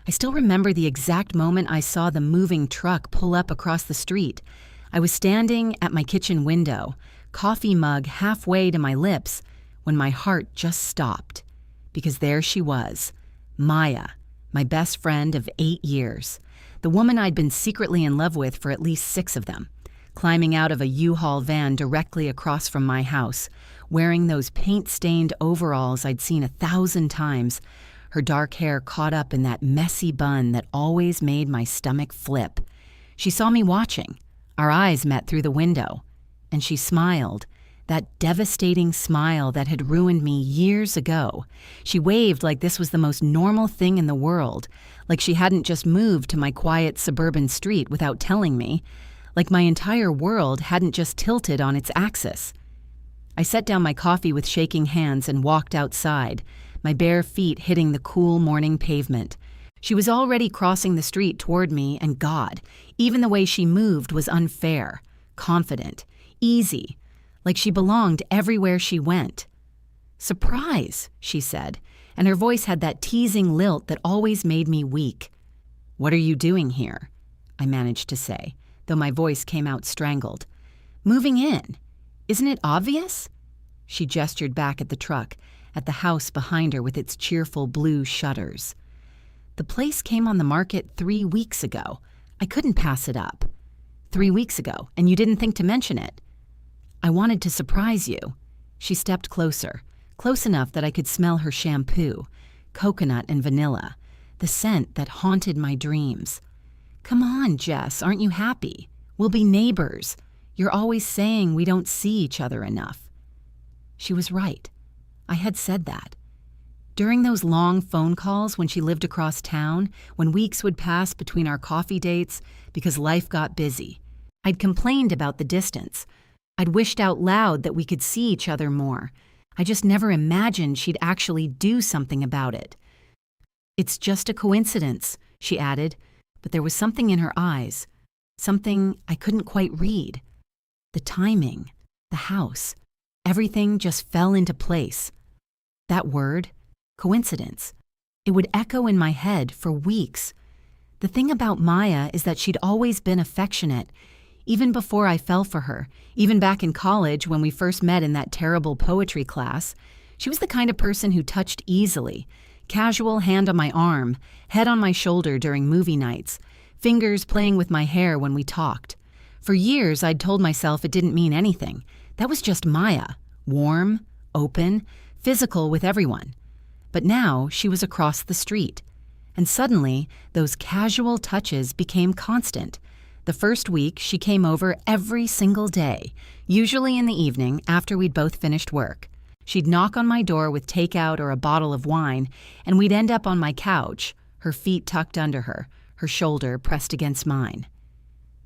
I still remember the exact moment I saw the moving truck pull up across the street. I was standing at my kitchen window, coffee mug halfway to my lips, when my heart just stopped. Because there she was, Maya, my best friend of 8 years, the woman I'd been secretly in love with for at least 6 of them, climbing out of a U-Haul van directly across from my house, wearing those paint-stained overalls I'd seen 1,000 times, her dark hair caught up in that messy bun that always made my stomach flip. She saw me watching. Our eyes met through the window. And she smiled, that devastating smile that had ruined me years ago. She waved like this was the most normal thing in the world, like she hadn't just moved to my quiet suburban street without telling me, like my entire world hadn't just tilted on its axis. I set down my coffee with shaking hands and walked outside, my bare feet hitting the cool morning pavement. She was already crossing the street toward me, and God, even the way she moved was unfair, confident, easy, like she belonged everywhere she went. "Surprise," she said, and her voice had that teasing lilt that always made me weak. "What are you doing here?" I managed to say, though my voice came out strangled. "Moving in. Isn't it obvious?" She gestured back at the truck, at the house behind her with its cheerful blue shutters. "The place came on the market 3 weeks ago. I couldn't pass it up. 3 weeks ago, and you didn't think to mention it. I wanted to surprise you." She stepped closer, close enough that I could smell her shampoo, coconut and vanilla, the scent that haunted my dreams. "Come on, Jess, aren't you happy? We'll be neighbors. You're always saying we don't see each other enough." She was right. I had said that. During those long phone calls when she lived across town, when weeks would pass between our coffee dates because life got busy, I'd complained about the distance. I'd wished out loud that we could see each other more. I just never imagined she'd actually do something about it. "It's just a coincidence," she added, but there was something in her eyes, something I couldn't quite read. The timing, the house, everything just fell into place. That word, coincidence, it would echo in my head for weeks. The thing about Maya is that she'd always been affectionate, even before I fell for her, even back in college when we first met in that terrible poetry class. She was the kind of person who touched easily, casual hand on my arm, head on my shoulder during movie nights, fingers playing with my hair when we talked. For years, I'd told myself it didn't mean anything. That was just Maya, warm, open, physical with everyone. But now she was across the street. And suddenly, those casual touches became constant. The first week, she came over every single day, usually in the evening after we'd both finished work. She'd knock on my door with takeout or a bottle of wine, and we'd end up on my couch, her feet tucked under her, her shoulder pressed against mine.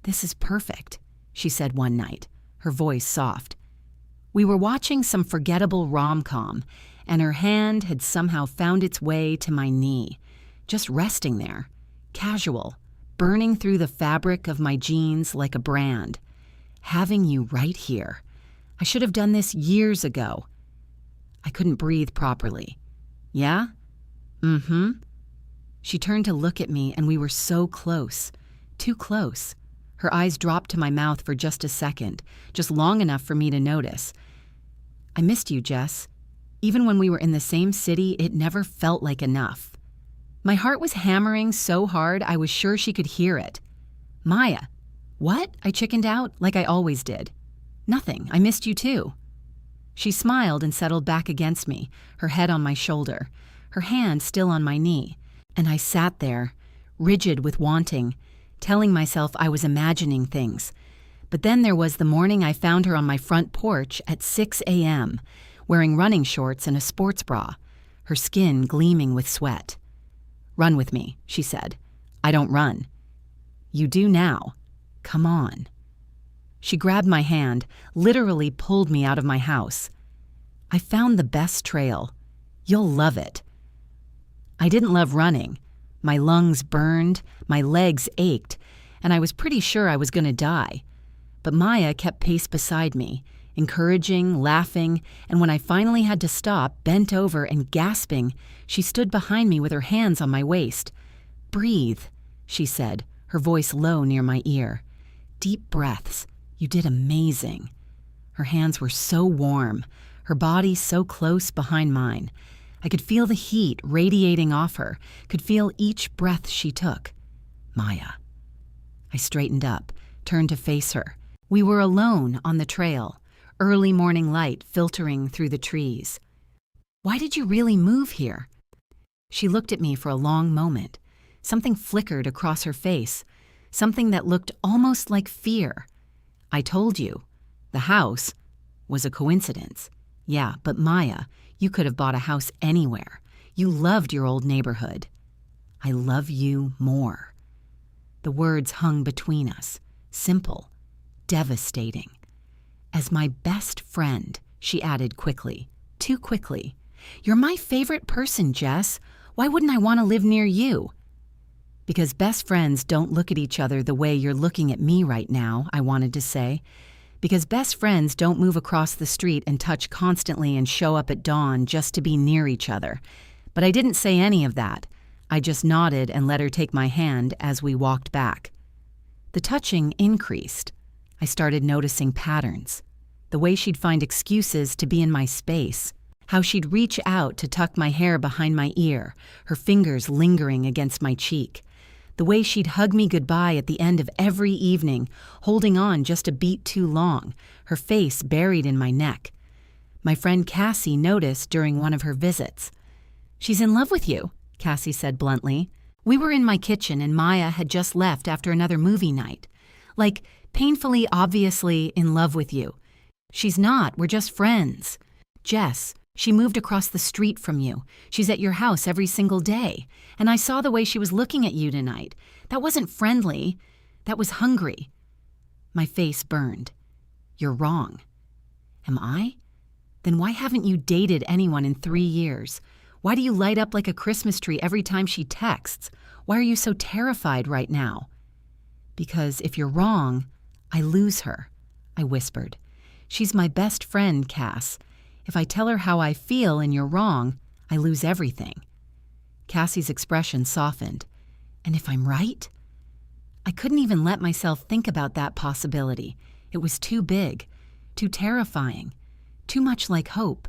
"This is perfect," she said one night, her voice soft. We were watching some forgettable rom-com, and her hand had somehow found its way to my knee, just resting there, casual, burning through the fabric of my jeans like a brand. Having you right here. I should have done this years ago. I couldn't breathe properly. "Yeah? Mm-hmm." She turned to look at me, and we were so close, too close. Her eyes dropped to my mouth for just a second, just long enough for me to notice. "I missed you, Jess. Even when we were in the same city, it never felt like enough." My heart was hammering so hard I was sure she could hear it. "Maya." "What?" I chickened out, like I always did. "Nothing. I missed you too." She smiled and settled back against me, her head on my shoulder, her hand still on my knee, and I sat there, rigid with wanting, telling myself I was imagining things. But then there was the morning I found her on my front porch at 6 a.m., wearing running shorts and a sports bra, her skin gleaming with sweat. "Run with me," she said. "I don't run." "You do now. Come on." She grabbed my hand, literally pulled me out of my house. "I found the best trail. You'll love it." I didn't love running. My lungs burned, my legs ached, and I was pretty sure I was going to die. But Maya kept pace beside me, encouraging, laughing, and when I finally had to stop, bent over and gasping, she stood behind me with her hands on my waist. Breathe, she said, her voice low near my ear. Deep breaths. You did amazing. Her hands were so warm, her body so close behind mine. I could feel the heat radiating off her, could feel each breath she took. Maya. I straightened up, turned to face her. We were alone on the trail, early morning light filtering through the trees. Why did you really move here? She looked at me for a long moment. Something flickered across her face, something that looked almost like fear. I told you, the house was a coincidence. Yeah, but Maya, you could have bought a house anywhere. You loved your old neighborhood. I love you more. The words hung between us, simple, devastating. As my best friend, she added quickly, too quickly. You're my favorite person, Jess. Why wouldn't I want to live near you? Because best friends don't look at each other the way you're looking at me right now, I wanted to say. Because best friends don't move across the street and touch constantly and show up at dawn just to be near each other. But I didn't say any of that. I just nodded and let her take my hand as we walked back. The touching increased. I started noticing patterns. The way she'd find excuses to be in my space. How she'd reach out to tuck my hair behind my ear, her fingers lingering against my cheek. The way she'd hug me goodbye at the end of every evening, holding on just a beat too long, her face buried in my neck. My friend Cassie noticed during one of her visits. She's in love with you, Cassie said bluntly. We were in my kitchen and Maya had just left after another movie night. Like, painfully obviously in love with you. She's not, we're just friends. Jess, she moved across the street from you. She's at your house every single day. And I saw the way she was looking at you tonight. That wasn't friendly. That was hungry. My face burned. You're wrong. Am I? Then why haven't you dated anyone in 3 years? Why do you light up like a Christmas tree every time she texts? Why are you so terrified right now? Because if you're wrong, I lose her, I whispered. She's my best friend, Cass. If I tell her how I feel and you're wrong, I lose everything. Cassie's expression softened. And if I'm right? I couldn't even let myself think about that possibility. It was too big, too terrifying, too much like hope.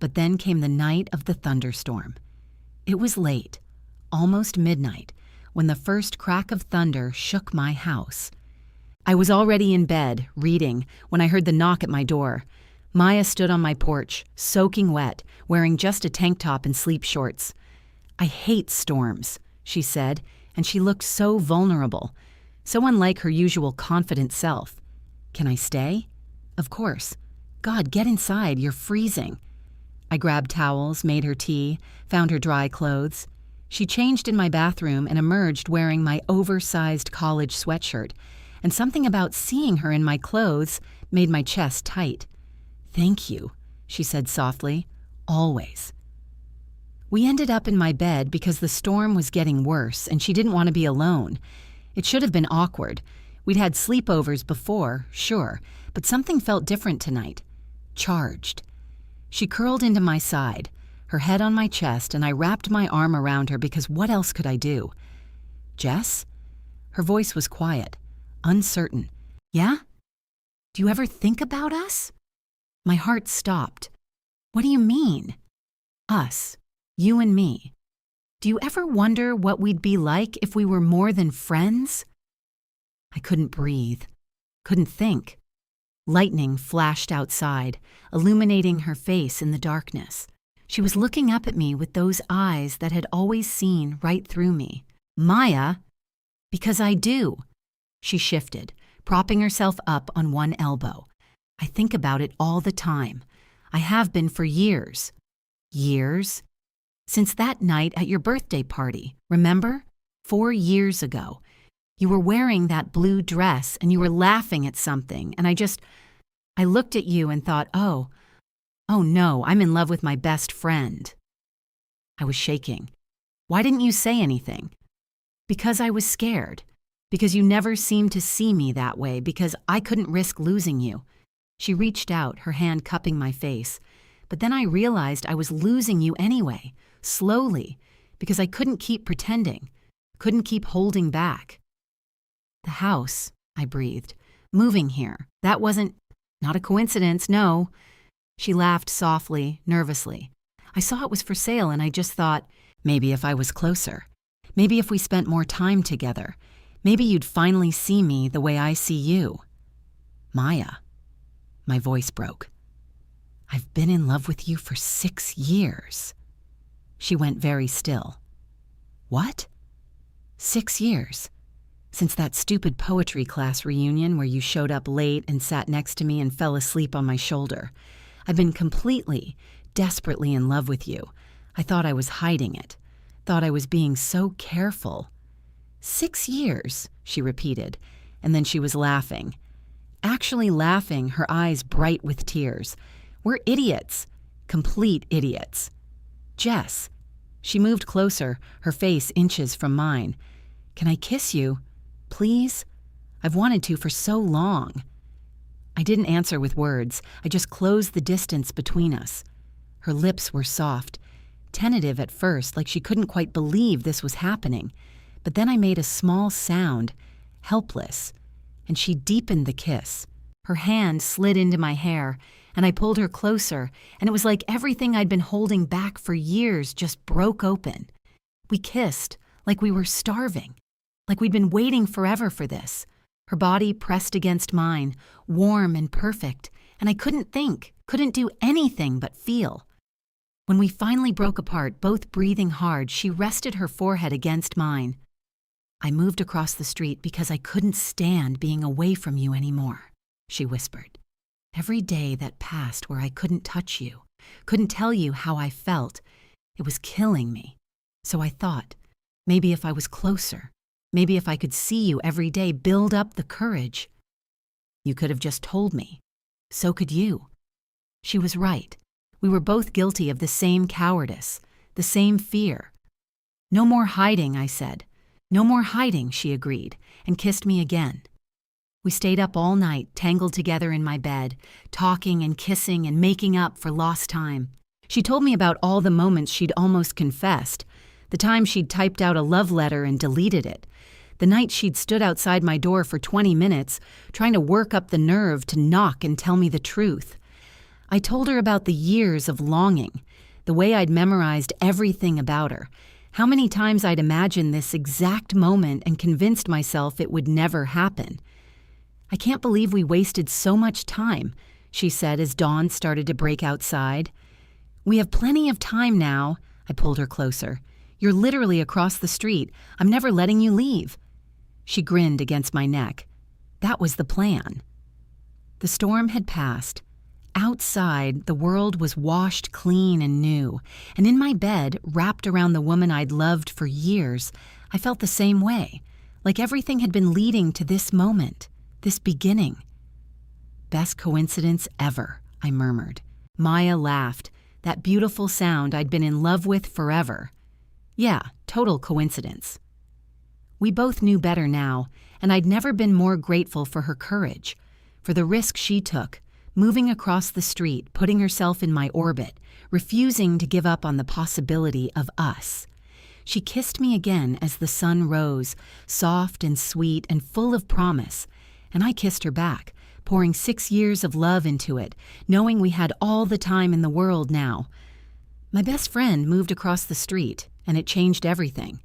But then came the night of the thunderstorm. It was late, almost midnight, when the first crack of thunder shook my house. I was already in bed, reading, when I heard the knock at my door. Maya stood on my porch, soaking wet, wearing just a tank top and sleep shorts. I hate storms, she said, and she looked so vulnerable, so unlike her usual confident self. Can I stay? Of course. God, get inside, you're freezing. I grabbed towels, made her tea, found her dry clothes. She changed in my bathroom and emerged wearing my oversized college sweatshirt, and something about seeing her in my clothes made my chest tight. Thank you, she said softly. Always. We ended up in my bed because the storm was getting worse and she didn't want to be alone. It should have been awkward. We'd had sleepovers before, sure, but something felt different tonight. Charged. She curled into my side, her head on my chest, and I wrapped my arm around her because what else could I do? Jess? Her voice was quiet, uncertain. Yeah? Do you ever think about us? My heart stopped. What do you mean? Us. You and me. Do you ever wonder what we'd be like if we were more than friends? I couldn't breathe. Couldn't think. Lightning flashed outside, illuminating her face in the darkness. She was looking up at me with those eyes that had always seen right through me. Maya, because I do. She shifted, propping herself up on one elbow. I think about it all the time. I have been for years. Years? Since that night at your birthday party, remember? 4 years ago. You were wearing that blue dress and you were laughing at something, and I looked at you and thought, oh no, I'm in love with my best friend. I was shaking. Why didn't you say anything? Because I was scared. Because you never seemed to see me that way, because I couldn't risk losing you. She reached out, her hand cupping my face. But then I realized I was losing you anyway, slowly, because I couldn't keep pretending. couldn't keep holding back. The house, I breathed. Moving here. That wasn't, not a coincidence, no. She laughed softly, nervously. I saw it was for sale and I just thought, maybe if I was closer. Maybe if we spent more time together. Maybe you'd finally see me the way I see you. Maya. My voice broke. I've been in love with you for 6 years. She went very still. What? 6 years. Since that stupid poetry class reunion where you showed up late and sat next to me and fell asleep on my shoulder. I've been completely, desperately in love with you. I thought I was hiding it. Thought I was being so careful. 6 years, she repeated, and then she was laughing. Actually laughing, her eyes bright with tears. We're idiots. Complete idiots. Jess. She moved closer, her face inches from mine. Can I kiss you? Please? I've wanted to for so long. I didn't answer with words. I just closed the distance between us. Her lips were soft, tentative at first, like she couldn't quite believe this was happening. But then I made a small sound, helpless, and she deepened the kiss. Her hand slid into my hair, and I pulled her closer, and it was like everything I'd been holding back for years just broke open. We kissed, like we were starving, like we'd been waiting forever for this. Her body pressed against mine, warm and perfect, and I couldn't think, couldn't do anything but feel. When we finally broke apart, both breathing hard, she rested her forehead against mine. I moved across the street because I couldn't stand being away from you anymore, she whispered. Every day that passed where I couldn't touch you, couldn't tell you how I felt, it was killing me. So I thought, maybe if I was closer, maybe if I could see you every day, build up the courage. You could have just told me. So could you. She was right. We were both guilty of the same cowardice, the same fear. No more hiding, I said. No more hiding, she agreed, and kissed me again. We stayed up all night, tangled together in my bed, talking and kissing and making up for lost time. She told me about all the moments she'd almost confessed, the time she'd typed out a love letter and deleted it, the night she'd stood outside my door for 20 minutes, trying to work up the nerve to knock and tell me the truth. I told her about the years of longing, the way I'd memorized everything about her, how many times I'd imagined this exact moment and convinced myself it would never happen. I can't believe we wasted so much time, she said as dawn started to break outside. We have plenty of time now, I pulled her closer. You're literally across the street. I'm never letting you leave. She grinned against my neck. That was the plan. The storm had passed. Outside, the world was washed clean and new, and in my bed, wrapped around the woman I'd loved for years, I felt the same way, like everything had been leading to this moment, this beginning. Best coincidence ever, I murmured. Maya laughed, that beautiful sound I'd been in love with forever. Yeah, total coincidence. We both knew better now, and I'd never been more grateful for her courage, for the risk she took, moving across the street, putting herself in my orbit, refusing to give up on the possibility of us. She kissed me again as the sun rose, soft and sweet and full of promise, and I kissed her back, pouring 6 years of love into it, knowing we had all the time in the world now. My best friend moved across the street, and it changed everything.